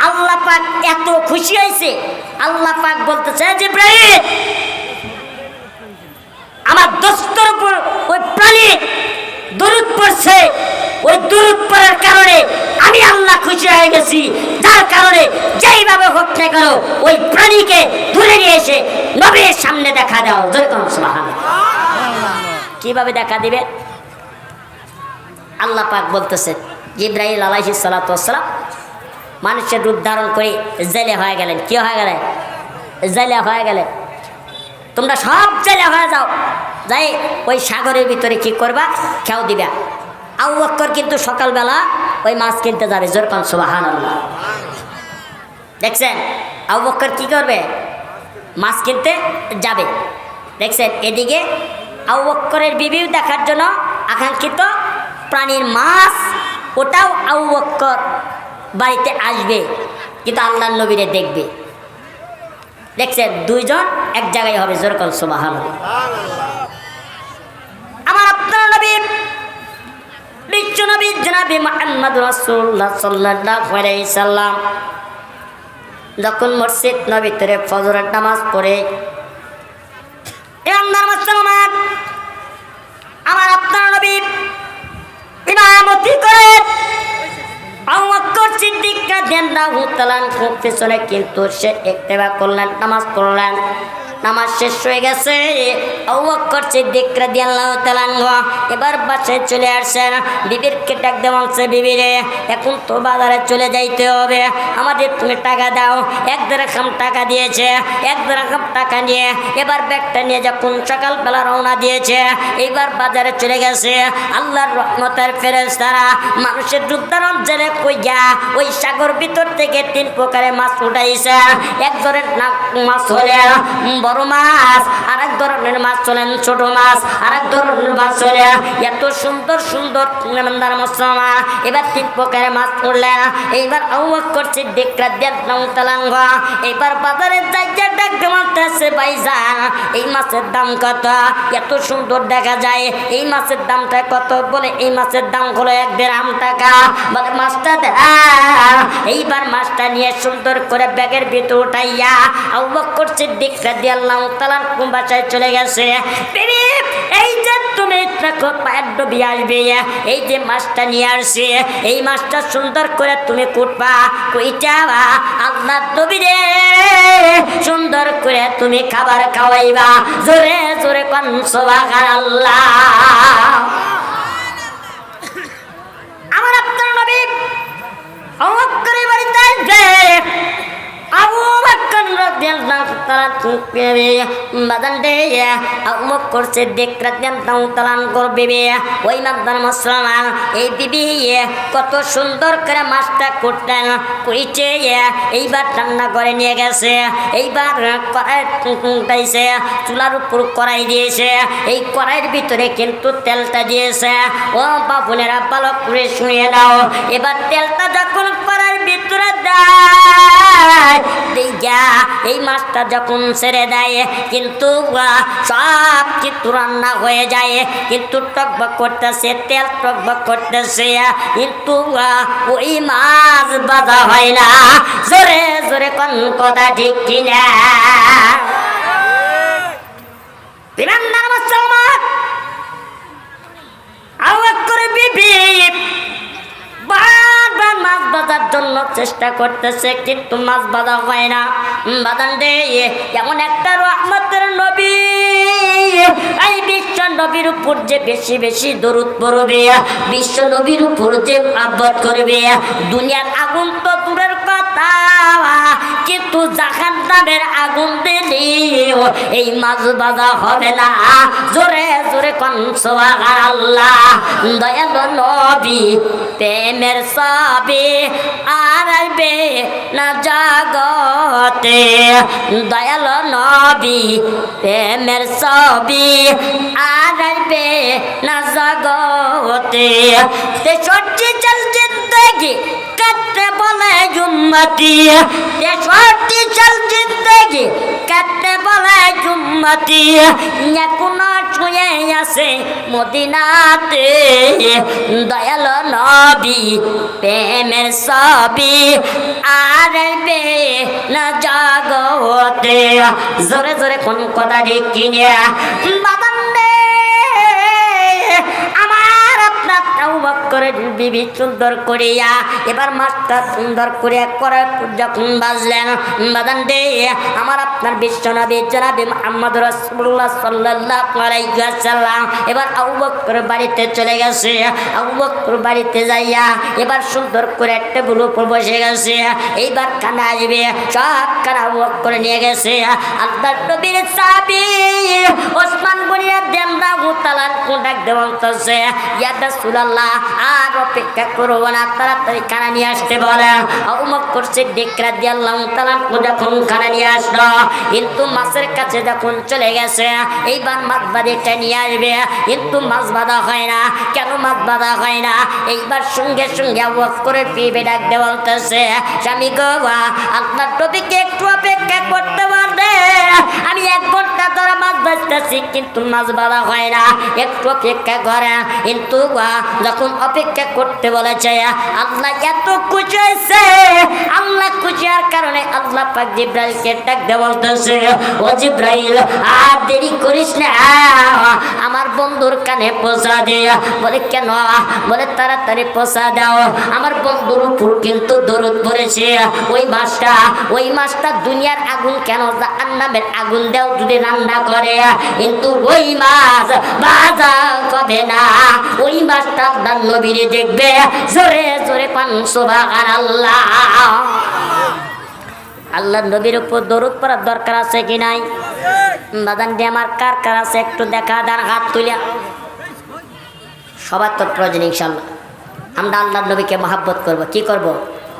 আল্লাহ পাক এত খুশি হয়েছে, আল্লাহ পাক বলতেছে, জিবরাইল আমার দোস্তর উপর ওই প্রাণী দরুদ পড়ছে, ওই দরুদ পড়ার কারণে আমি আল্লাহ খুশি হয়ে গেছি, যার কারণে যেইভাবে হোক না কেন ওই প্রাণীকে ধরে নিয়ে এসে নবীর সামনে দেখা দাও। যেরকম সুবহানাল্লাহ। কিভাবে দেখা দিবে? আল্লাহ পাক বলতেছেন, জিবরাইল আলাইহিস সালাতু ওয়াস সালাম মানুষের রূপ ধারণ করে জেলে হয়ে গেলেন। কি হয়ে গেলেন? জেলে হয়ে গেলেন। তোমরা সব জেলে হয়ে যাও, যাই ওই সাগরের ভিতরে কি করবা? খেয়াও দিবা। আবু বকর কিন্তু সকালবেলা ওই মাছ কিনতে যাবে। যেরকম সুবহানাল্লাহ। দেখছেন আবু বকর কি করবে? মাছ কিনতে যাবে। দেখছেন, এদিকে আবু বকরের বিবিও দেখার জন্য আকাঙ্ক্ষিত প্রাণীর মাছ, ওটাও আবু বকর বাড়িতে আসবে, কিন্তু আল্লাহর নবীরে দেখবে। দেখছেন, দুইজন এক জায়গায় হবে। যেরকম সুবহানাল্লাহ। আমার আপনার নবী বিশ্ব নবী জনাবে মুহাম্মদ রাসূলুল্লাহ সাল্লাল্লাহু আলাইহি সাল্লাম যখন মসজিদ নববীতে ফজরের নামাজ পড়ে, ইমামদার মুসলমান, আমার আপনার নবী ইমামতি করে আবু বকর সিদ্দিক রাদিয়াল্লাহু তাআলা খুব পিছনে, কিন্তু সে ইত্তেবা করলেন, নামাজ পড়লেন। নামাজ শেষ হয়ে গেছে। আবু বকর সিদ্দিক রাদিয়াল্লাহু তাআলা এবার বাসায় চলে আসছেন। বিবিরকে ডাক দিয়ে বলছে, বিবি রে, এখন তো বাজারে চলে যাইতে হবে, আমাদের তুমি টাকা দাও। 1 দিরহাম টাকা দিয়েছে। 1 দিরহাম টাকা নিয়ে এবার ব্যাগটা নিয়ে যখন সকালবেলা রওনা দিয়েছে, এইবার বাজারে চলে গেছে। আল্লাহর রহমতের ফেরেশতারা মানুষের উদ্ধারণ জেলে কইয়া ওই সাগর ভিতর থেকে 3 প্রকারের মাছ উঠাইছে। এক ধরনের মাছ হলে বড় মাছ, আরেক ধরনের মাছ হলেন ছোট মাছ, আরেক ধরনের মাছ হলে এত সুন্দর সুন্দর মুসলমান। এবার 3 প্রকারের মাছ পড়লেন। এইবার আবু বকর সিদ্দিক রাদিয়াল্লাহু তাআলা এইবার বাজারে যাইয়া ডাক বলতেছে, ভাইজান এই মাছের দাম কত? এত সুন্দর দেখা যায়, এই মাছের দামটা কত? বলে এই মাছের দাম হলো 1 দিরহাম টাকা। বলে মাছটা দে। এইবার মাছটা নিয়ে সুন্দর করে ব্যাগের ভিতর উঠাইয়া আবু বকর সিদ্দিক রাদিয়াল্লাহু তাআলা বাসায় চলে গেছে। বিবি, এই যে তুমি পায়ের ডুবি আসবে, এই যে মাছটা নিয়ে আসছে, এই মাছটা সুন্দর করে তুমি কুটবা, কুইটা আল্লাহ নবী রে সুন্দর করে তুমি খাবার খাওয়াইবা। জোরে জোরে কোন সুবহানাল্লাহ। আমার আপনার নবী আবু বকরের বাড়িতে আসবে। আবু বকর রাদিয়াল্লাহু তাআলা বাদান দে আবু বকর সিদ্দিক রাদিয়াল্লাহু তাআলা বিবি, ওই মাদার মুসলমান, এই বিবি কত সুন্দর করে মাছটা কুটলেন, কুইচে এইবার রান্না করে নিয়ে গেছে। এইবার কড়াই উঠাইছে, চুলার উপর কড়াই দিয়েছে। এই কড়াইয়ের ভিতরে কিন্তু তেলটা দিয়েছে। ও বাবুনেরা ভালো করে শুনিয়ে নাও। এবার তেলটা যখন কড়াইয়ের ভিতরে দেয়, এই মাছটা যখন ছেড়ে দেয়, কিন্তু সব কিছু রান্না হয়ে যায়, কিন্তু টকবক করতেছে, তেল টকবক করতেছে, কিন্তু ওই মাছ বাঁধা হয় না। জোরে জোরে কোন কথা ঠিক কিনা? ইমানদার মুসলমান, আবু বকর বিবি বারবার মাছ বাঁধার জন্য চেষ্টা করতেছে, কিন্তু মাছ বাঁধা হয় না। বাঁধান দে এমন একটা রহমতের নবী, এই বিশ্ব নবীর উপর যে বেশি বেশি দরুদ পড়বে, বিশ্ব নবীর উপর যে আবাদ করবে, দুনিয়ার আগুন তো দূরের কথা, কিন্তু জাহান্নামের আগুন দিলেও এই মাছ বাঁধা হবে না। জোরে জোরে কোন সুবহানাল্লাহ। দয়ালু নবী প্রেমের ছবি আর আইবে না জগতে, দয়ালু নবী প্রেমের ছবি আর আইবে না জগতে। 63 সাল জিন্দেগি কাটতে বলে উম্মতি, 63 সাল জিন্দেগি কাটতে বলে উম্মতি, এখনো ছুঁয়ে আছে মদিনাতে। দয়ালু নবী প্রেমের ছবি আর আইবে না জগতে। জোরে জোরে কোন কথা ঠিক কিনা? বাদান দে আমার আপনার আবু বকরের বিবি সুন্দর করিয়া এবার মাছটা সুন্দর করে করার যখন বাজলেন, বাদান দে আমার আপনার বিশ্বনবী জনাবে মুহাম্মদ রাসূলুল্লাহ সাল্লাল্লাহু আলাইহি ওয়াসাল্লাম এবার আবু বকর বাড়িতে চলে গেছে। আবু বকর বাড়িতে যাইয়া এবার সুন্দর করে টেবিল উপর বসে গেছে। এইবার খানা আসবে, সব খানা আবু বকর নিয়ে গেছে। আল্লাহর নবীর সাহাবী ওসমান গনি রাদিয়াল্লাহু তাআলা ডাক দিয়ে বলতেছে, ইয়া রাসূলুল্লাহ আর অপেক্ষা করবো না, তাড়াতাড়ি খানা নিয়ে আসতে বলে। আবু বকর সিদ্দিক রাদিয়াল্লাহু তাআলা যখন খানা নিয়ে আসলো, কিন্তু মাছের কাছে যখন চলে গেছে, এইবার মাছ বাঁধিটা নিয়ে আসবে, কিন্তু মাছ বাঁধা হয় না। কেন মাছ বাঁধা হয় না? এইবার সঙ্গে সঙ্গে আবু বকরের বিবি ডাক দিয়ে বলতেছে, স্বামী গো, আপনার টপিকে একটু অপেক্ষা করতে পারবে? আমি 1 ঘন্টা ধরে মাছ বাঁধতেছি, কিন্তু মাছ বাঁধা হয় না, একটু অপেক্ষা করে। কিন্তু যখন অপেক্ষা করতে বলেছে, আল্লাহ এত খুশি হয়েছে। আল্লাহ খুশি হওয়ার কারণে আল্লাহ পাক জিব্রাইলকে ডাক দিয়ে বলতেছে, ও জিব্রাইল, আর দেরি করিস না, আমার বন্ধুর কানে পৌঁছা দে। বলে কেন? বলে তাড়াতাড়ি পৌঁছা দাও, আমার বন্ধুর উপর কিন্তু দরুদ পড়েছে। ওই মাছটা দুনিয়ার আগুন কেন, জাহান্নামের আগুন দেও যদি রান্না করে, কিন্তু ওই মাছ ভাজা হবে না। ওই মাছটা আপনার নবীরে দেখবে। জোরে জোরে পান সুবহানাল্লাহ। আল্লাহ নবীর উপর দরুদ পড়ার দরকার আছে কি নাই? বাদান দিয়ে আমার কার কার আছে একটু দেখা দেন, হাত তুলিয়া। সবার তো প্রয়োজন ইনশাল্লাহ। আমরা আল্লাহ নবীকে মহাব্বত করব। কি করব?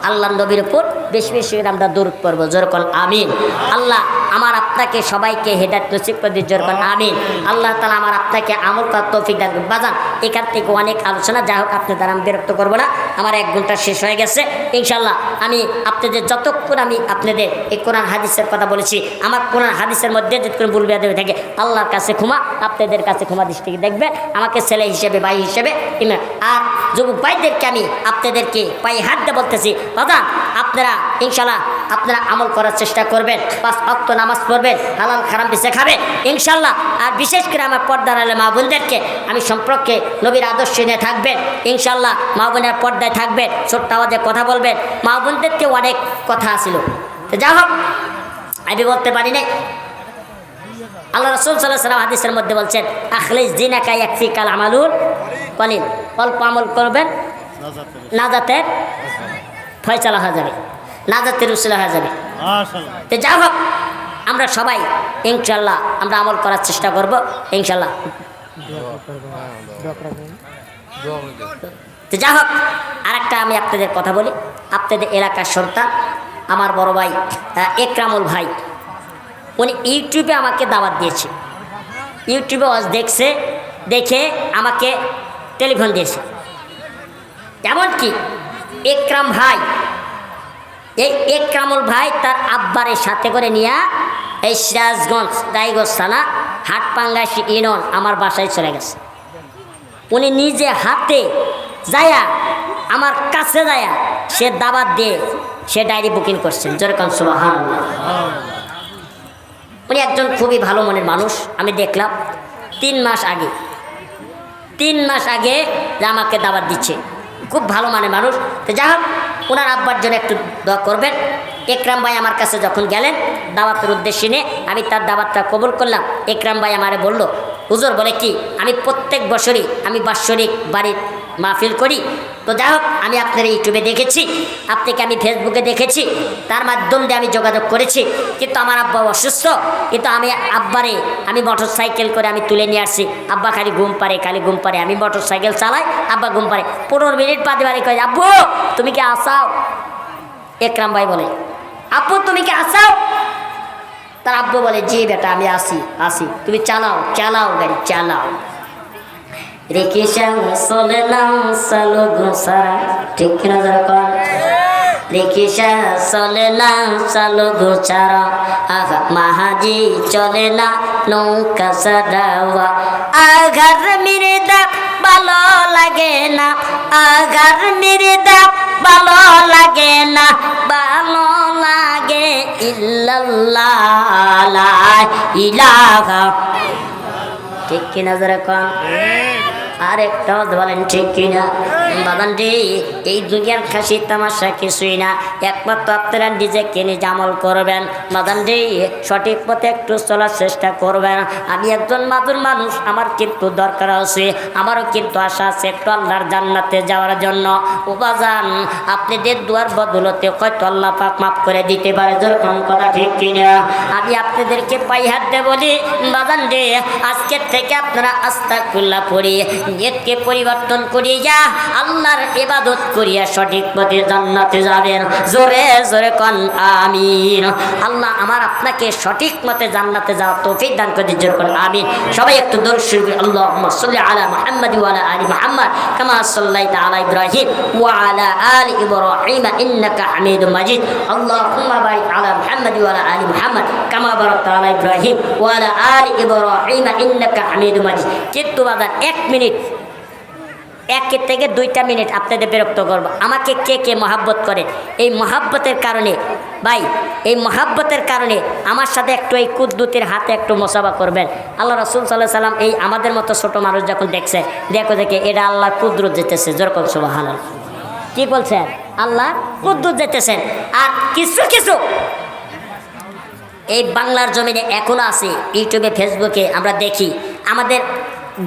আল্লাহ নবীর উপর বেশি বেশি করে আমরা দরুদ পড়ব। যেরকম আমিন। আল্লাহ আমার আপনাকে সবাইকে হেদায়েত নসিব করে দিন। যেরকম আমিন। আল্লাহ তাআলা আমার আপনাকে আমল করার তৌফিক দান করুন। বাজান এখান থেকে অনেক আলোচনা, যাই হোক আপনি দ্বারা আমি বিরক্ত করবো না। আমার 1 ঘন্টা শেষ হয়ে গেছে। ইনশাল্লাহ আমি আপনাদের যতক্ষণ আমি আপনাদের এই কোরআন হাদিসের কথা বলেছি, আমার কোরআন হাদিসের মধ্যে যতক্ষণ ভুল বেয়াদবি থাকে, আল্লাহর কাছে ক্ষমা, আপনাদের কাছে ক্ষমা দৃষ্টিতে দেখবেন। আমাকে ছেলে হিসেবে, ভাই হিসেবে, আর যুবক ভাইদেরকে আমি আপনাদেরকে পায়ে হাত দিয়ে বলতেছি, বাজান আপনারা ইনশাল্লাহ আপনারা আমল করার চেষ্টা করবেন, 5 ওয়াক্ত নামাজ পড়বেন, হালাল হারাম বেঁচে খাবেন ইনশাল্লাহ। আর বিশেষ করে আমার পর্দার আলে মা বোনদেরকে আমি সম্পর্কে নবীর আদর্শ নিয়ে থাকবেন ইনশাল্লাহ। মা বোনের পর্দায় থাকবেন, ছোট্ট আওয়াজে কথা বলবেন। মা বোনদেরকে অনেক কথা ছিল, তো যা হোক আমি বলতে পারি নাই। আল্লাহ রাসূল সাল্লাল্লাহু আলাইহি ওয়াসাল্লাম হাদিসের মধ্যে বলছেন, আখলিস দিনাকা ইয়াকফিকাল আমালুল কলিল। অল্প আমল করবেন, নাজাতের ফয়সালা হয়ে যাবে, নাজাতের উসিলা হয়ে যাবে। তো যা হোক আমরা সবাই ইনশাল্লাহ আমরা আমল করার চেষ্টা করব ইনশাল্লাহ। তো যা হোক আরেকটা আমি আপনাদের কথা বলি। আপনাদের এলাকার সন্তান আমার বড় ভাই একরামুল ভাই, উনি ইউটিউবে আমাকে দাওয়াত দিয়েছে। ইউটিউবে ওয়াজ দেখছে, দেখে আমাকে টেলিফোন দিয়েছে। এমনকি একরাম ভাই, এই একরামুল ভাই তার আব্বারের সাথে করে নিয়ে এই সিরাজগঞ্জ টাইগর থানা হাটপাঙ্গাসি ইউনিয়ন আমার বাসায় চলে গেছে। উনি নিজে হাতে যায়া, আমার কাছে যায়া সে দাবাত দিয়ে সে ডায়েরি বুকিং করছেন। যেরকম সুবহানাল্লাহ। উনি একজন খুবই ভালো মনের মানুষ। আমি দেখলাম 3 মাস আগে যে আমাকে দাওয়াত দিচ্ছে, খুব ভালো মানের মানুষ। তো যাই হোক ওনার আব্বার জন্য একটু দোয়া করবেন। একরাম ভাই আমার কাছে যখন গেলেন দাওয়াতের উদ্দেশ্যে নিয়ে, আমি তার দাওয়াতটা কবুল করলাম। একরাম ভাই আমারে বলল, হুজুর বলে কি, আমি প্রত্যেক বছরই আমি বাৎসরিক বাড়ির মাহফিল করি। তো যাই হোক আমি আপনার ইউটিউবে দেখেছি, আপনাকে আমি ফেসবুকে দেখেছি, তার মাধ্যম দিয়ে আমি যোগাযোগ করেছি। কিন্তু আমার আব্বা অসুস্থ, কিন্তু আমি মোটর সাইকেল করে আমি তুলে নিয়ে আসছি। আব্বা খালি ঘুম পারে, আমি মোটর সাইকেল চালাই, আব্বা ঘুম পারে। 15 মিনিট বাদে কয়, আব্বু তুমি কি আসাও? একরাম ভাই বলে, আব্বু তুমি কি আসাও? তার আব্বু বলে, জি বেটা আমি আসি, তুমি চালাও গাড়ি চালাও। রিক্সা চলে না চালো গোসারা, ঠিক কিনা যখন রিক্সা চলে না চালো গোসারা, আগা মাহাজি চলে না নৌকা সারাওয়া, আঘার মেরে দা ভালো লাগে না, আঘার মেরে দা ভালো লাগে না, ভালো লাগে ইল্লাল্লাহ লা ইলাহা, ঠিক কিনা যখন আরেকটা বলেন ঠিক কিনা? বাদান রে, এই দুনিয়ার খাসি তামাশা কিছুই না, একমাত্র আপনারা নিজেকে নিজে আমল করবেন। বাদান রে, সঠিক পথে একটু চলার চেষ্টা করবেন। আমি একজন মাদুর মানুষ, আমার কিন্তু দরকার আছে, আমারও কিন্তু আশা আছে একটু আল্লাহর জান্নাতে যাওয়ার জন্য। ও বাজান আপনাদের দুয়ার বদলতে হয়তো আল্লাহ পাক মাফ করে দিতে পারে। যেরকম কথা ঠিক কিনা? আমি আপনাদেরকে পাই হাত দিয়ে বলি, বাজান রে আজকের থেকে আপনারা আস্তাগফিরুল্লাহ পড়ি, নিয়তকে পরিবর্তন করিয়া যা আল্লাহর ইবাদত করিয়া সঠিক পথে জান্নাতে যাবেন। জোরে জোরে কোন আমিন। আল্লাহ আমার আপনাকে সঠিক মতে জান্নাতে যাওয়ার তৌফিক দান করে দিন। জোরে কোন আমিন। সবাই একটু দরুদ শরীফ আল্লাহুম্মা সাল্লি আলা মুহাম্মাদ ওয়া আলা আলি মুহাম্মাদ কামা সাল্লাইতা আলা ইব্রাহিম ওয়া আলা আলি ইব্রাহিম ইন্নাকা হামিদুম মাজিদ। আল্লাহুম্মা বারিক আলা মুহাম্মাদ ওয়া আলা আলি মুহাম্মাদ কামা বারাকতা আলা ইব্রাহিম ওয়া আলা আলি ইব্রাহিম ইন্নাকা হামিদুম মাজিদ। কিন্তু বাজার 1 মিনিট 1 থেকে 2টা মিনিট আপনাদের বিরক্ত করব। আমাকে কে কে মহাব্বত করে, এই মহাব্বতের কারণে ভাই, এই মহাব্বতের কারণে আমার সাথে একটু এই কুদ্দুতের হাতে একটু মোসাফা করবেন। আল্লাহ রাসূল সাল্লাল্লাহু আলাইহি সাল্লাম এই আমাদের মতো ছোট মানুষ যখন দেখছে, দেখে এটা আল্লাহর কুদরত যেতেছে। যেরকম সুবহানাল্লাহ, কি বলছেন? আল্লাহ কুদ্দুত যেতেছেন। আর কিছু কিছু এই বাংলার জমিনে এখনো আছে, ইউটিউবে ফেসবুকে আমরা দেখি, আমাদের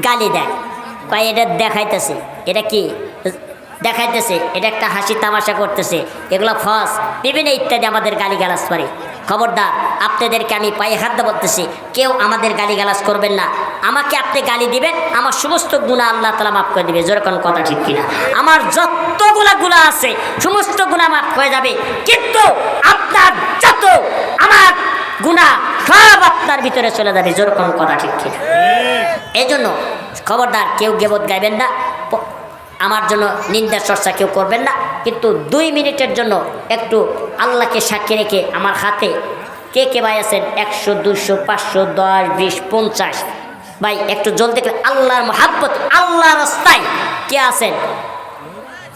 গালি দেয়, কয় এটা দেখাইতেছে, এটা কি দেখাইতেছে, এটা একটা হাসি তামাশা করতেছে, এগুলো ফস বিভিন্ন ইত্যাদি আমাদের গালিগালাজ করে। খবরদার, আপনাদেরকে আমি পায়ে হাত দিয়ে বলতেছি, কেউ আমাদের গালিগালাজ করবেন না। আমাকে আপনি গালি দিবেন, আমার সমস্ত গুনাহ আল্লাহ তাআলা মাফ করে দিবে। যেরকম কথা ঠিক কিনা? আমার যতগুলা গুনাহ আছে সমস্ত গুনাহ মাফ হয়ে যাবে, কিন্তু আপনার যত আমার গুনাহ সব আপনার ভিতরে চলে যাবে। যেরকম কথা ঠিক কিনা? এই জন্য খবরদার, কেউ গীবত গাইবেন না, আমার জন্য নিন্দা চর্চা কেউ করবেন না। কিন্তু 2 মিনিটের জন্য একটু আল্লাহকে সাক্ষী রেখে আমার হাতে কে কে ভাই আছেন 100, 200, 500, 10, 20, 50 ভাই, একটু জলদি করে আল্লাহর মহাব্বত, আল্লাহর রাস্তায় কে আছেন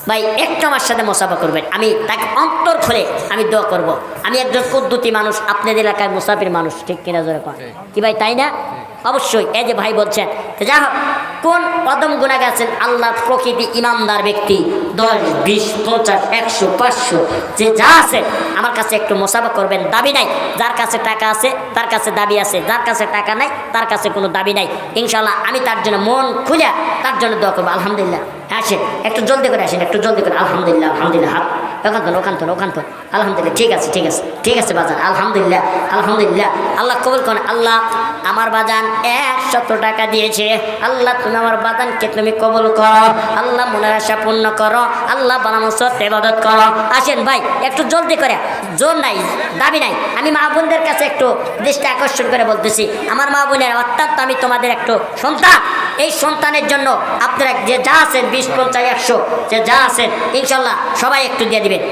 ভাই একটু আমার সাথে মোসাফা করবেন। আমি তাকে অন্তর খুলে আমি দোয়া করব। আমি একজন কুদ্দুতি মানুষ, আপনাদের এলাকায় মুসাফির মানুষ, ঠিক কিনা? জোরে কোন কি ভাই, তাই না? অবশ্যই। এই যে ভাই বলছেন, যা হোক, কোন কদম গুণা গেছেন আল্লাহর প্রকৃতি ইমানদার ব্যক্তি 10, 20, 50, 100, 500 যে যা আছে আমার কাছে একটু মোসাফা করবেন। দাবি নাই, যার কাছে টাকা আছে তার কাছে দাবি আছে, যার কাছে টাকা নাই তার কাছে কোনো দাবি নাই। ইনশাআল্লাহ আমি তার জন্য মন খুলে তার জন্য দোয়া করবো। আলহামদুলিল্লাহ, আসেন একটু জলদি করে, আসেন একটু জলদি করে। আলহামদুলিল্লাহ, আলহামদুলিল্লাহ, হাত ওখান তো আলহামদুলিল্লাহ, ঠিক আছে ঠিক আছে ঠিক আছে বাজান, আলহামদুলিল্লাহ আলহামদুলিল্লাহ। আল্লাহ কবুল করেন। আল্লাহ আমার বাজান 100 টাকা দিয়েছে, আল্লাহ তুমি আমার বাজানকে তুমি কবুল করো, আল্লাহ মনের আশা পূর্ণ করো, আল্লাহ বানানো সত্য ইবাদত করো। আসেন ভাই একটু জলদি করে, জোর নাই, দাবি নাই। আমি মা বোনদের কাছে একটু দৃষ্টি আকর্ষণ করে বলতেছি, আমার মা বোনের অত্যন্ত আমি তোমাদের একটু সন্তান, এই সন্তানের জন্য আপনারা যে যা আছেন 20, 50, 100 যে যা আছেন ইনশাল্লাহ সবাই একটু দিয়ে দিবেন।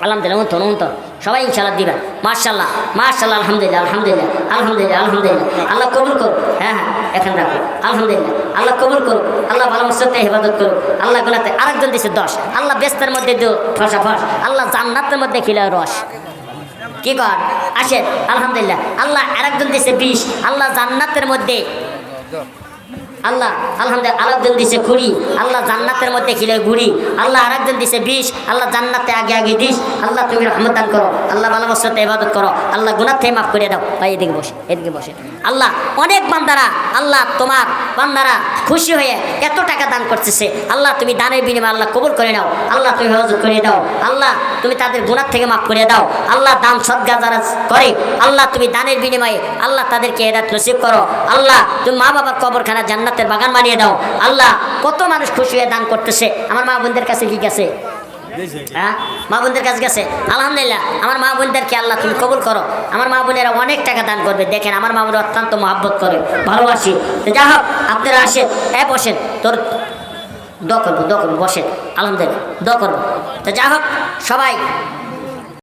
আলহামদুলিল্লাহ, উন্নত সবাই ইনশাল্লাহ দিবেন। মাশাল্লাহ মাশাল্লাহ, আলহামদুলিল্লাহ আলহামদুলিল্লাহ আলহামদুলিল্লাহ আলহামদুলিল্লাহ। আল্লাহ কবুল করুন। হ্যাঁ, এখানে রাখো। আলহামদুলিল্লাহ, আল্লাহ কবুল করুন। আল্লাহ ভালো মসজিদে ইবাদত করুন। আল্লাহ গুনাতে আরেকজন দিছে 10, আল্লাহ বেস্তের মধ্যে দিও ফসাফস, আল্লাহ জান্নাতের মধ্যে খিলা রস। কি কর? আসেন আলহামদুলিল্লাহ। আল্লাহ আরেকজন দিছে 20, আল্লাহ জান্নাতের মধ্যে, আল্লাহ আলহামদুলিল্লাহ আরেকজন দিছে ঘুড়ি, আল্লাহ জান্নাতের মধ্যে খিলে ঘুড়ি। আল্লাহ আরেকজন দিছে 20, আল্লাহ জান্নাতে আগে আগে দিস। আল্লাহ তুমি রহমত দান করো, আল্লাহ ভালোবাসাতে ইবাদত করো, আল্লাহ গুনাহ থেকে মাফ করে দাও। ভাই এদিকে বসে, এদিকে বসে। আল্লাহ অনেক বান্দারা, আল্লাহ তোমার বান্দারা খুশি হয়ে এত টাকা দান করতেছে, আল্লাহ তুমি দানের বিনিময়ে আল্লাহ কবুল করে নাও, আল্লাহ তুমি হেফাজত করে দাও, আল্লাহ তুমি তাদের গুনাহ থেকে মাফ করে দাও। আল্লাহ দান সদকা যারা করে, আল্লাহ তুমি দানের বিনিময়ে আল্লাহ তাদেরকে হেদায়েত নসিব করো। আল্লাহ তুমি মা বাবার কবরখানা জান্নাতের বাগান বানিয়ে দাও। আল্লাহ কত মানুষ খুশি হয়ে দান করতেছে, আমার মা বোনদের কাছে কি গেছে? হ্যাঁ, মা বোনদের কাছে গেছে। আলহামদুলিল্লাহ, আমার মা বোনদেরকে আল্লাহ তুমি কবুল করো। আমার মা বোনেরা অনেক টাকা দান করবে। দেখেন আমার মা বোনের অত্যন্ত মহাব্বত করে, ভালোবাসি। যা হোক, আপনারা আসেন, বসেন, তোর দোয়া করবো বসেন। আলহামদুলিল্লাহ দোয়া করবো। তো যা হোক, সবাই